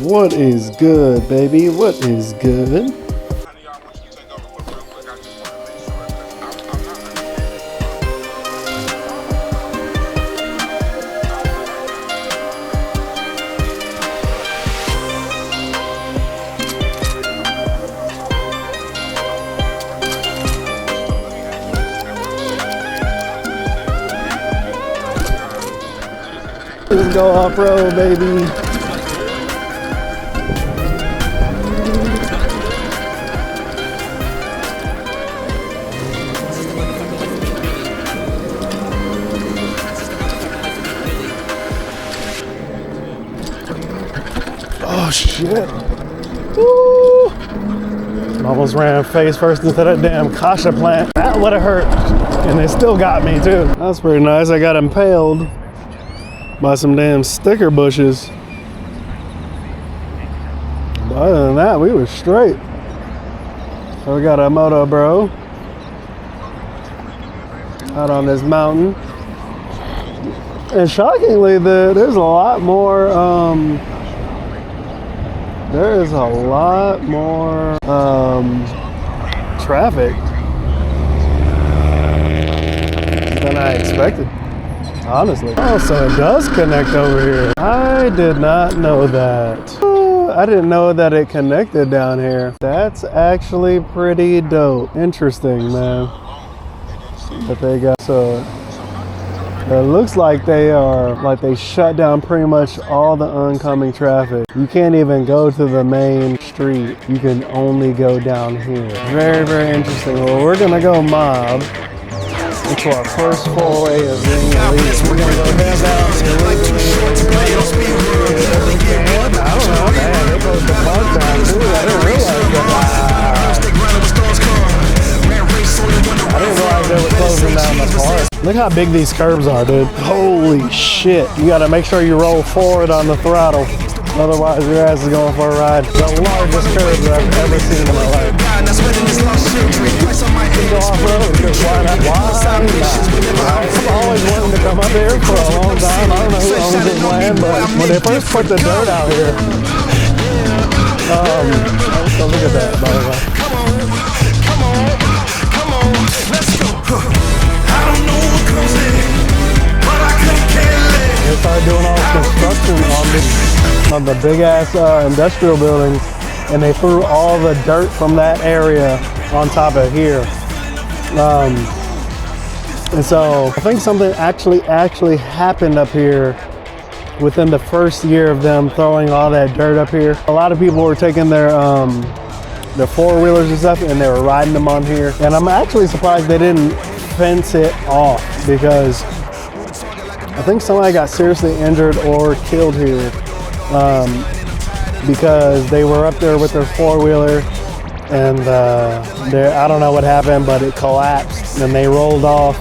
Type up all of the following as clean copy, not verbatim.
What is good, baby? What is good? Let's go off-road, baby. Oh shit. Woo. Almost ran face first into that damn kasha plant. That would have hurt. And they still got me too. That's pretty nice. I got impaled by some damn sticker bushes. But other than that, we were straight. So we got a moto bro out on this mountain. And shockingly, there's a lot more traffic than I expected, honestly. Oh, so it does connect over here. I did not know that. I didn't know that it connected down here. That's actually pretty dope. Interesting, man. That they got, so it looks like they shut down pretty much all the oncoming traffic. You can't even go to the main street. You can only go down here. Very, very interesting. Well, we're gonna go mob into our first foray of being elite. We're gonna go head down to I don't know, man. They closed the park down too. I didn't realize that. I didn't realize they were closing down the park. Look how big these curbs are, dude. Holy shit. You gotta make sure you roll forward on the throttle. Otherwise, your ass is going for a ride. The largest curbs I've ever seen in my life. Go off-road, because why not? I've always wanted to come up here for a long time. I don't know who owns this land, but when they first put the dirt out here, so look at that, by the way. They started doing all this construction on the big ass industrial buildings, and they threw all the dirt from that area on top of here. And so I think something actually happened up here within the first year of them throwing all that dirt up here. A lot of people were taking their four-wheelers and stuff, and they were riding them on here. And I'm actually surprised they didn't fence it off, because I think somebody got seriously injured or killed here because they were up there with their four-wheeler, and I don't know what happened, but it collapsed and they rolled off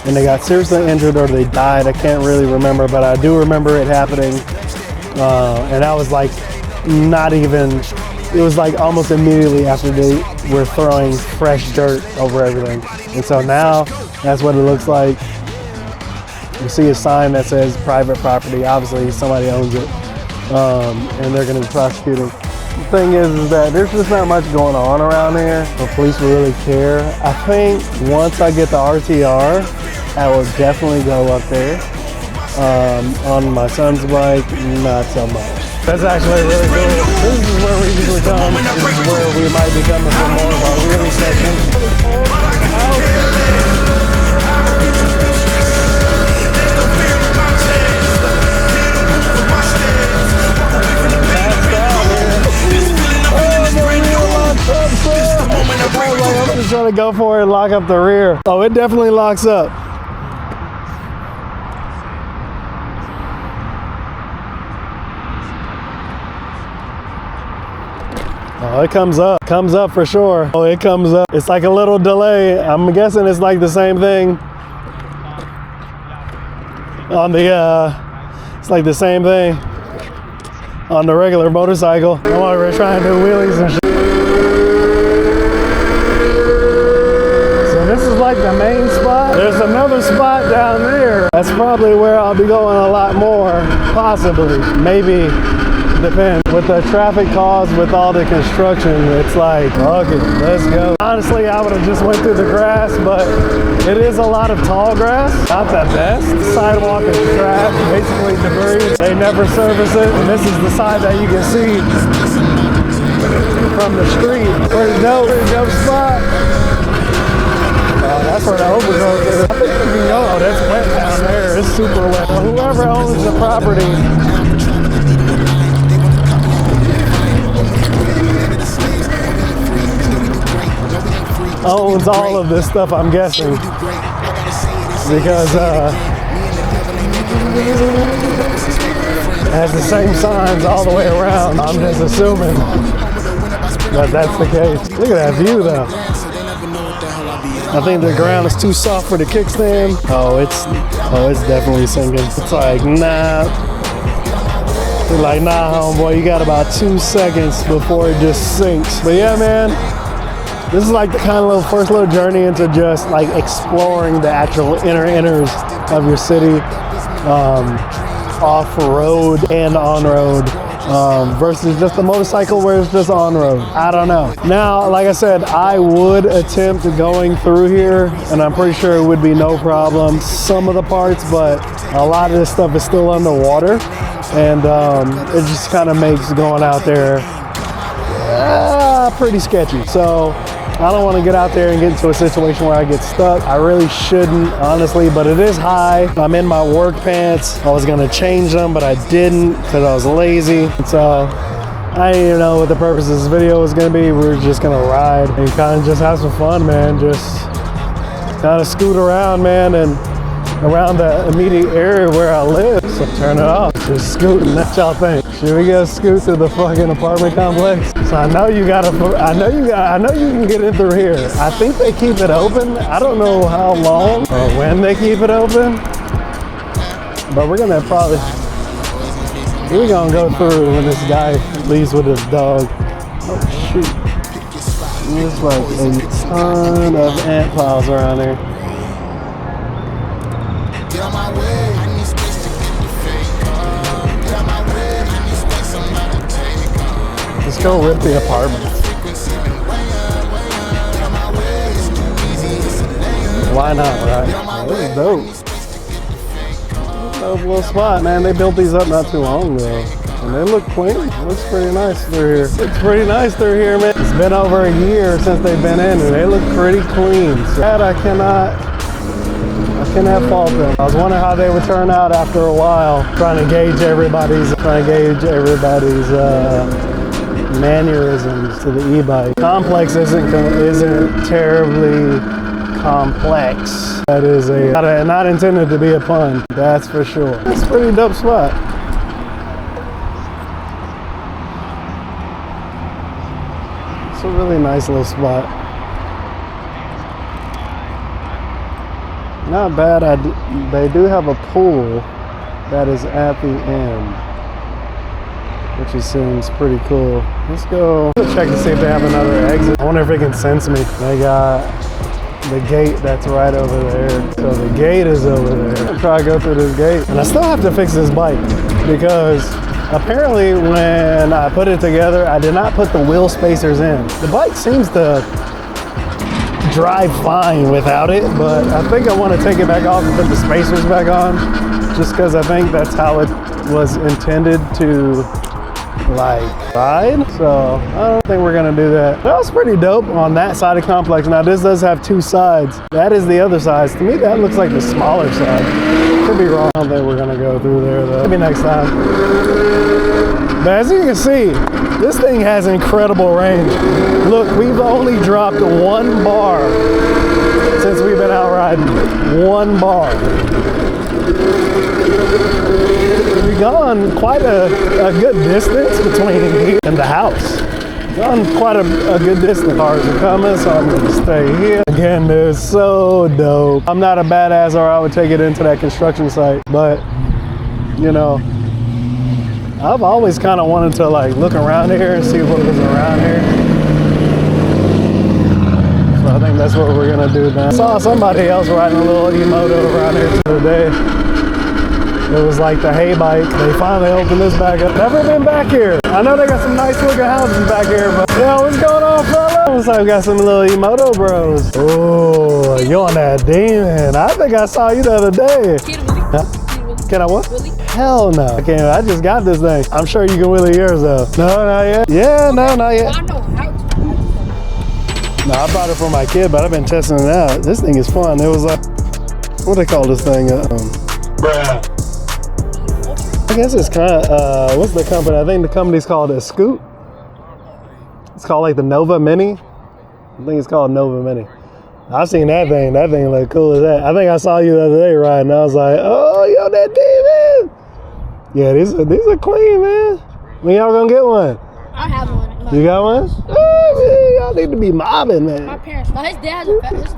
and they got seriously injured or they died. I can't really remember, but I do remember it happening. And that was like it was like almost immediately after they were throwing fresh dirt over everything. And so now that's what it looks like. You see a sign that says private property. Obviously somebody owns it, and they're going to be prosecuting. The thing is that there's just not much going on around here. The police will really care. I think once I get the RTR, I will definitely go up there. On my son's bike, not so much. That's actually really cool. This is where we usually come. This is where we might be coming for more of our wheelie sessions. I'm just trying to go for it and lock up the rear. Oh, it definitely locks up. Oh, it comes up. Comes up for sure. Oh, it comes up. It's like a little delay. I'm guessing it's like the same thing on the, it's like the same thing on the regular motorcycle. I'm over here trying to do wheelies and shit. So this is like the main spot. There's another another spot down there. That's probably where I'll be going a lot more, possibly, maybe. Depends. With the traffic caused with all the construction, it's like, okay, let's go. Honestly, I would have just went through the grass, but it is a lot of tall grass. Not the best. The sidewalk is trash, basically debris. They never service it, and this is the side that you can see from the street. Pretty dope spot. That's where the overgrowth is. I think you know that's wet down there. It's super wet. Whoever owns the property owns all of this stuff, I'm guessing, because it has the same signs all the way around. I'm just assuming that that's the case. Look at that view though. I think the ground is too soft for the kickstand. Oh, it's definitely sinking. It's like, nah. It's like, nah, homeboy, you got about 2 seconds before it just sinks. But yeah, man, this is like the kind of first little journey into just like exploring the actual inners of your city, off-road and on-road, versus just a motorcycle where it's just on-road. I don't know. Now, like I said, I would attempt going through here, and I'm pretty sure it would be no problem. Some of the parts, but a lot of this stuff is still underwater, and it just kind of makes going out there pretty sketchy. So I don't want to get out there and get into a situation where I get stuck. I really shouldn't, honestly, but it is high. I'm in my work pants. I was going to change them, but I didn't because I was lazy. So I didn't even know what the purpose of this video was going to be. We were just going to ride and kind of just have some fun, man. Just kind of scoot around, man, and around the immediate area where I live. So turn it off, just scooting. What y'all think? Should we go scoot to the fucking apartment complex? So I know you can get in through here. I think they keep it open. I don't know how long or when they keep it open, but we're gonna go through when this guy leaves with his dog. Oh shoot. There's like a ton of ant piles around here. Let's go rip the apartment. Why not, right? This is dope. Dope little spot, man. They built these up not too long ago, and they look clean. It looks pretty nice through here. Looks pretty nice through here, man. It's been over a year since they've been in, and they look pretty clean. So that I cannot fault them. I was wondering how they would turn out after a while, trying to gauge everybody's mannerisms to the e-bike. Complex isn't terribly complex. That is not intended to be a pun, that's for sure. It's a pretty dope spot. It's a really nice little spot. Not bad. They do have a pool that is at the end, which seems pretty cool. Let's go check to see if they have another exit. I wonder if it can sense me. They got the gate that's right over there. So the gate is over there. I'm gonna try to go through this gate. And I still have to fix this bike because apparently when I put it together, I did not put the wheel spacers in. The bike seems to drive fine without it, but I think I want to take it back off and put the spacers back on, just because I think that's how it was intended to like ride. So I don't think we're gonna do that. That was pretty dope on that side of the complex. Now this does have two sides. That is the other side. To me that looks like the smaller side. Could be wrong. I don't think we're gonna go through there though. Maybe next time. But as you can see, this thing has incredible range. Look, we've only dropped 1 bar since we've been out riding. 1 bar. We've gone quite a good distance between here and the house. Gone quite a good distance. Cars are coming, so I'm gonna stay here. Again, they're so dope. I'm not a badass or I would take it into that construction site, but you know, I've always kind of wanted to like look around here and see what was around here. So I think That's what we're gonna do now. I saw somebody else riding a little e-moto around here today. It was like the hay bike. They finally opened this back up. Never been back here. I know they got some nice looking houses back here, but yo, what's going on, fella? Looks like we got some little e-moto bros. Oh, you on that demon. I think I saw you the other day. Huh? Can I what? Wheelie? Hell no. I can't. I just got this thing. I'm sure you can wheelie yours though. No, not yet. Yeah, no, not yet. I know how to. No, I bought it for my kid, but I've been testing it out. This thing is fun. It was like, what do they call this thing? Bruh. I guess it's kind of, what's the company? I think the company's called a Scoot. It's called like the Nova Mini. I think it's called Nova Mini. I've seen that thing. That thing look cool as that. I think I saw you the other day riding. I was like, oh, yo, that demon. Yeah, these are clean, man. When y'all gonna get one? I have one. You got one? Oh, man, y'all need to be mobbing, man. My parents. No, his dad's one's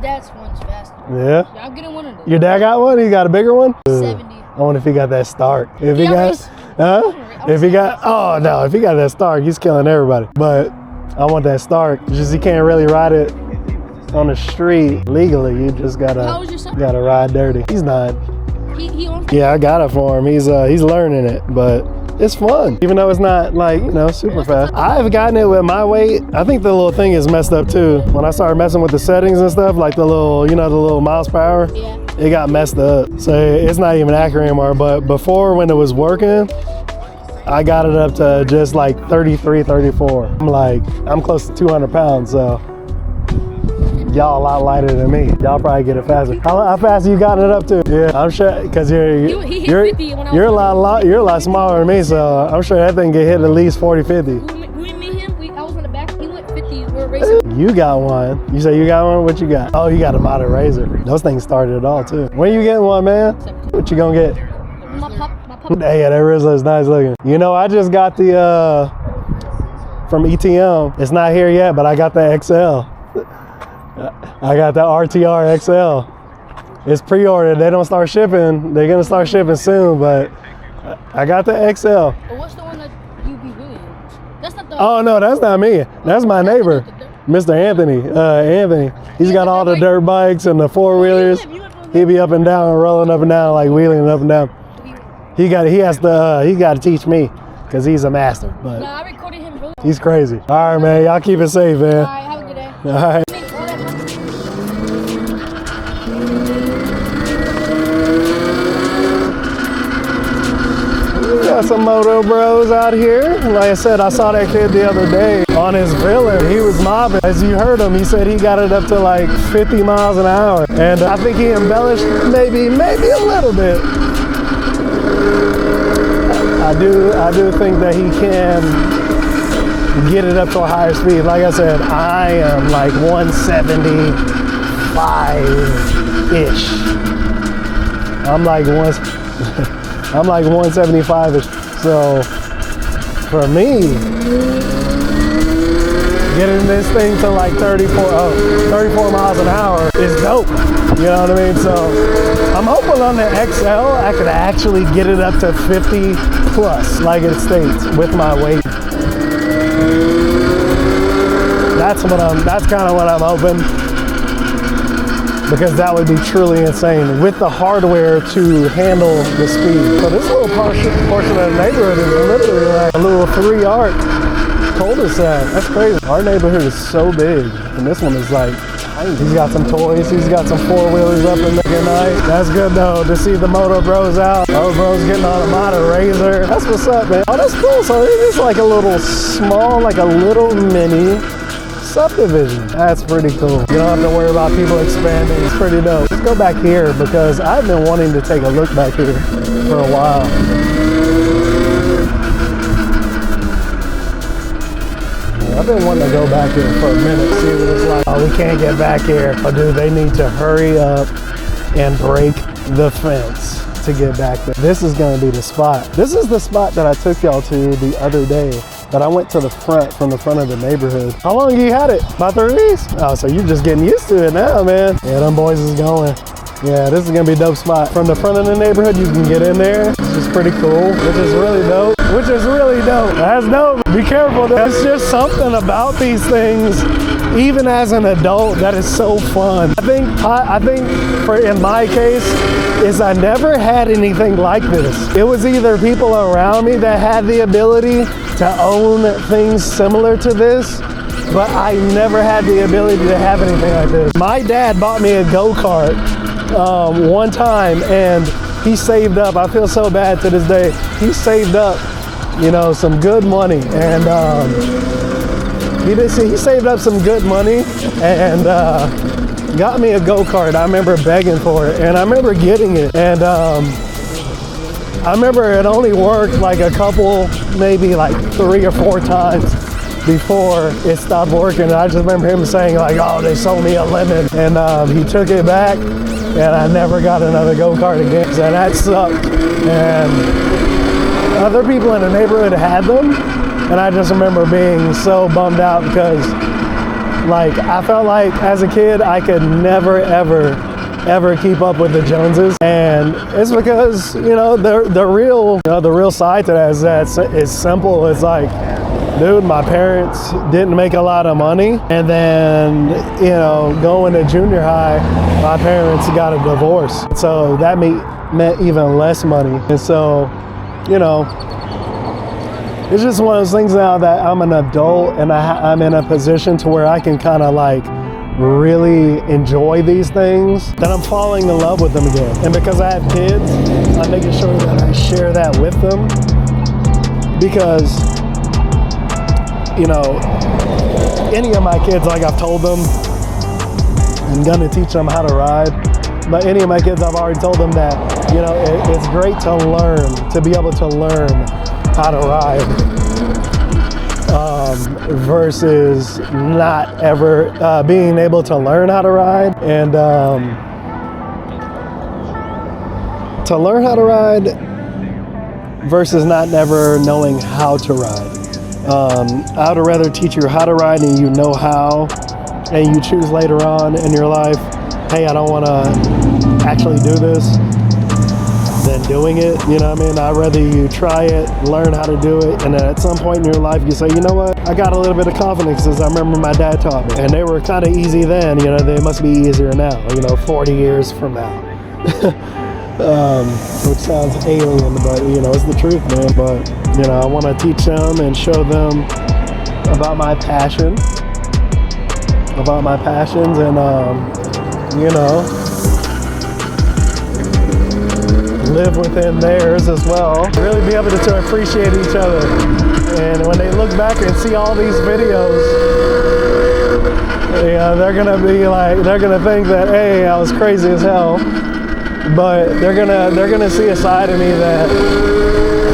faster. Yeah? Yeah, I'm getting one of them. Your dad got one? He got a bigger one? 70. I wonder if he got that Stark. If he got, if he got, oh no, if he got that Stark, he's killing everybody. But I want that Stark. Just you can't really ride it on the street legally. You just gotta ride dirty. He's not. He owns. Yeah, I got it for him. He's learning it, but it's fun. Even though it's not like, you know, super fast. I've gotten it with my weight. I think the little thing is messed up too. When I started messing with the settings and stuff, like the little, you know, the little miles per hour. Yeah. It got messed up. So it's not even accurate anymore. But before, when it was working, I got it up to just like 33, 34. I'm close to 200 pounds, so y'all a lot lighter than me. Y'all probably get it faster. How fast you got it up to? Yeah, I'm sure, because you're a lot smaller than me, so I'm sure that thing get hit at least 40, 50. We met him. I was on the back. He went 50. We were racing. You got one. You say you got one? What you got? Oh, you got a modded razor. Those things started it all too. When you getting one, man? What you gonna get? My pup. Hey, yeah, that Rizzler's nice looking. You know, I just got the from ETM. It's not here yet, but I got the XL. I got the RTR XL. It's pre-ordered. They don't start shipping. They're gonna start shipping soon, but I got the XL. But what's the one that you be wheeling? That's not the. Oh no, that's not me. That's my neighbor, Mr. Anthony. Anthony. He's got all the dirt bikes and the four-wheelers. He be up and down, rolling up and down, like wheeling up and down. He got to teach me, cause he's a master. But I recorded him. Really. He's crazy. All right, man. Y'all keep it safe, man. All right, have a good day. All right. Got some moto bros out here. Like I said, I saw that kid the other day on his villain. He was mobbing. As you heard him, he said he got it up to like 50 miles an hour. And I think he embellished maybe a little bit. I do think that he can get it up to a higher speed. Like I said, I am like 175-ish. I'm like 175-ish. So for me, getting this thing to like 34 miles an hour is dope. You know what I mean? So I'm hoping on the XL, I could actually get it up to 50 plus, like it states, with my weight. That's kind of what I'm hoping, because that would be truly insane with the hardware to handle the speed. So this little portion of the neighborhood is literally like a little 3-arc cul-de-sac. That's crazy. Our neighborhood is so big, and this one is like tiny. He's got some toys. He's got some four-wheelers up in there tonight. That's good though, to see the moto bros out. Moto bros getting on a modded razor. That's what's up, man. Oh, that's cool. So it is like a little small, like a little mini subdivision. That's pretty cool. You don't have to worry about people expanding. It's pretty dope. Let's go back here, because I've been wanting to take a look back here for a while. I've been wanting to go back here for a minute, see what it's like. Oh, we can't get back here. Oh, dude, they need to hurry up and break the fence to get back there. This is gonna be the spot. This is the spot that I took y'all to the other day, but I went to the front, from the front of the neighborhood. How long you had it? About 3 weeks? Oh, so you're just getting used to it now, man. Yeah, them boys is going. Yeah, this is gonna be a dope spot. From the front of the neighborhood, you can get in there, which is pretty cool, which is really dope. That's dope. Be careful though. It's just something about these things, even as an adult, that is so fun. I think in my case, is I never had anything like this. It was either people around me that had the ability to own things similar to this, but I never had the ability to have anything like this. My dad bought me a go-kart one time, and he saved up. I feel so bad to this day. He saved up, you know, some good money, and he saved up some good money and got me a go-kart. I remember begging for it, and I remember getting it, and I remember it only worked like a couple, maybe like 3 or 4 times before it stopped working. And I just remember him saying like, oh, they sold me a lemon, and he took it back, and I never got another go-kart again. So that sucked. And other people in the neighborhood had them, and I just remember being so bummed out because, like, I felt like as a kid I could never ever keep up with the Joneses, and it's because, you know, the real side to that is that it's simple. It's like, dude, my parents didn't make a lot of money, and then, you know, going to junior high, my parents got a divorce, so that meant even less money. And so, you know, it's just one of those things now that I'm an adult and I'm in a position to where I can kind of like really enjoy these things, that I'm falling in love with them again. And because I have kids, I'm making sure that I share that with them, because, you know, any of my kids, like I've told them, I'm gonna teach them how to ride, but any of my kids, I've already told them that, you know, it's great to learn, to be able to learn how to ride, versus not ever being able to learn how to ride. And to learn how to ride versus not never knowing how to ride. I would rather teach you how to ride and you know how, and you choose later on in your life, hey, I don't want to actually do this, than doing it. You know what I mean? I'd rather you try it, learn how to do it, and then at some point in your life you say, you know what, I got a little bit of confidence because I remember my dad taught me, and they were kind of easy then. You know, they must be easier now, you know, 40 years from now. Which sounds alien, but, you know, it's the truth, man. But, you know, I want to teach them and show them about my passions, and you know, live within theirs as well. Really be able to appreciate each other. And when they look back and see all these videos, yeah, they're gonna think that, hey, I was crazy as hell. But they're gonna see a side of me that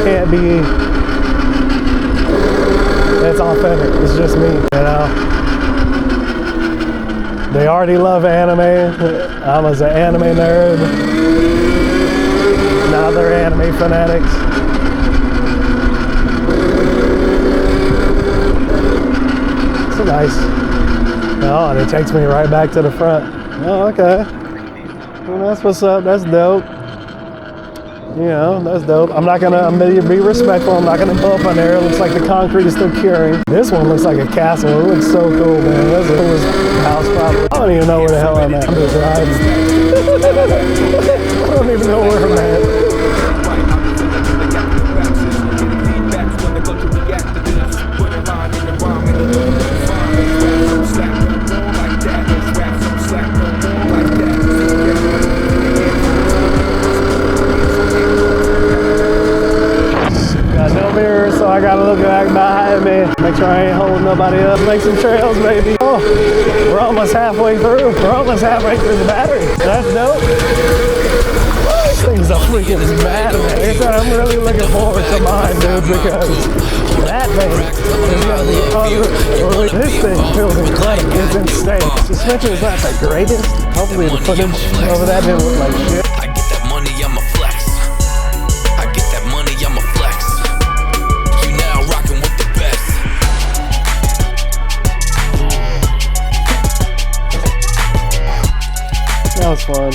can't be, it's authentic. It's just me, you know. They already love anime. I was an anime nerd. Now they're anime fanatics. So nice. Oh, and it takes me right back to the front. Oh, okay. Well, that's what's up. That's dope. You know, that's dope. I'm gonna be respectful. I'm not gonna pull up on there. It looks like the concrete is still curing. This one looks like a castle. It looks so cool, man. That's the coolest house probably. I don't even know where the hell I'm at. I'm just riding. I don't even know where I'm at. So I gotta look back behind me, make sure I ain't holding nobody up, make some trails, baby. Oh, we're almost halfway through. We're almost halfway through the battery. That's dope. This thing's a freaking bad, man. I'm really looking forward to mine, dude, because that thing is gonna be unreal. This thing feels incredible. It's insane. Suspension is not the greatest. Hopefully the footage over that didn't look like shit. I get that money, I'ma flex. I get that money, I'ma flex. You now rocking with the best. That was fun.